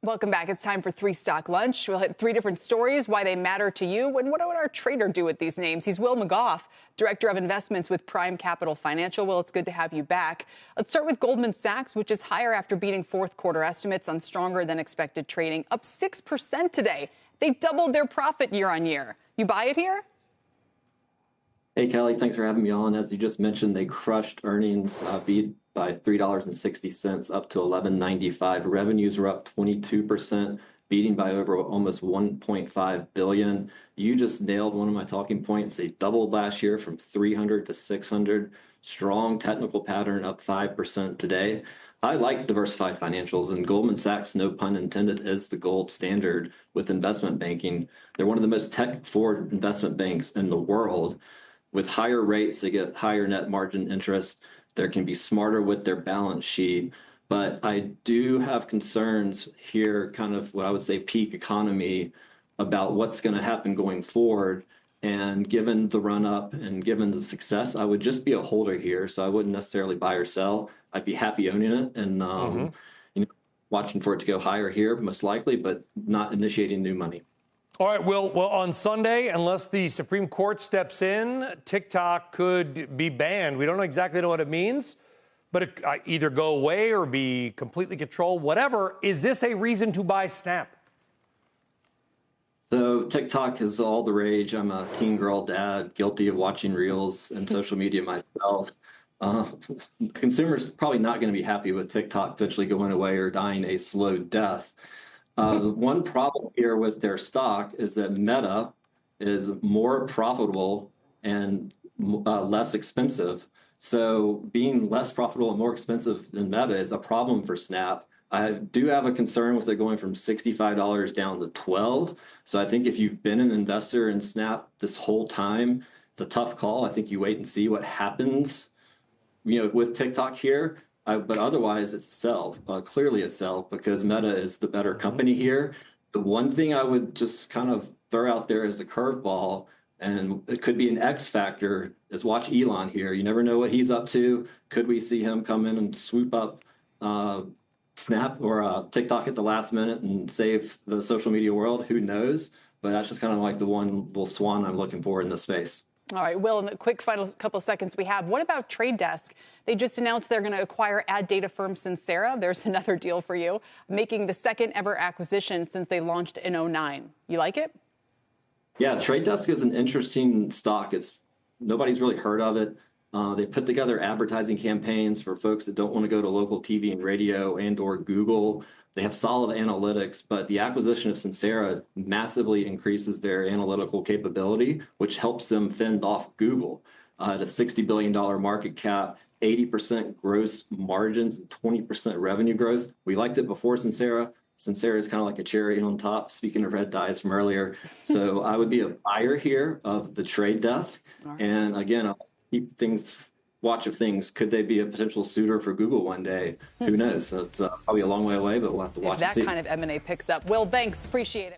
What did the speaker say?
Welcome back. It's time for 3 Stock Lunch. We'll hit 3 different stories, why they matter to you, and what would our trader do with these names? He's Will McGough, Director of Investments with Prime Capital Financial. Will, it's good to have you back. Let's start with Goldman Sachs, which is higher after beating fourth quarter estimates on stronger than expected trading, up 6% today. They've doubled their profit year on year. You buy it here? Hey, Kelly, thanks for having me on. As you just mentioned, they crushed earnings, beat by $3.60 up to $11.95. Revenues were up 22%, beating by over almost $1.5 billion. You just nailed one of my talking points. They doubled last year from 300 to 600. Strong technical pattern, up 5% today. I like diversified financials, and Goldman Sachs, no pun intended, is the gold standard with investment banking. They're one of the most tech-forward investment banks in the world. With higher rates, they get higher net margin interest. They can be smarter with their balance sheet. But I do have concerns here, kind of what I would say peak economy, about what's going to happen going forward. And given the run up and given the success, I would just be a holder here. So I wouldn't necessarily buy or sell. I'd be happy owning it and watching for it to go higher here, most likely, but not initiating new money. All right, well, on Sunday, unless the Supreme Court steps in, TikTok could be banned. We don't exactly know what it means, but it either go away or be completely controlled, whatever. Is this a reason to buy Snap? So TikTok is all the rage. I'm a teen girl dad, guilty of watching reels and social media myself. Consumers probably not going to be happy with TikTok potentially going away or dying a slow death. The one problem here with their stock is that Meta is more profitable and less expensive. So being less profitable and more expensive than Meta is a problem for Snap. I do have a concern with it going from $65 down to $12. So I think if you've been an investor in Snap this whole time, it's a tough call. I think you wait and see what happens, with TikTok here. But otherwise, it's sell. Clearly, it's sell because Meta is the better company here. The one thing I would just kind of throw out there as a curveball, and it could be an X factor, is watch Elon here. You never know what he's up to. Could we see him come in and swoop up Snap or TikTok at the last minute and save the social media world? Who knows? But that's just kind of like the one little swan I'm looking for in this space. All right, Will, in the quick final couple seconds we have, what about Trade Desk? They just announced they're going to acquire ad data firm Sincera. There's another deal for you, making the second ever acquisition since they launched in 2009. You like it? Yeah, Trade Desk is an interesting stock. Nobody's really heard of it. They put together advertising campaigns for folks that don't want to go to local TV and radio and or Google. They have solid analytics, but the acquisition of Sincera massively increases their analytical capability, which helps them fend off Google at a $60 billion market cap, 80% gross margins, 20% revenue growth. We liked it before Sincera. Sincera is kind of like a cherry on top, speaking of red dyes from earlier. So I would be a buyer here of the Trade Desk. Right. And again, I'll keep watch of things. Could they be a potential suitor for Google one day? Who knows? So it's probably a long way away, but we'll have to watch and see. If that kind of M&A picks up. Will, thanks. Appreciate it.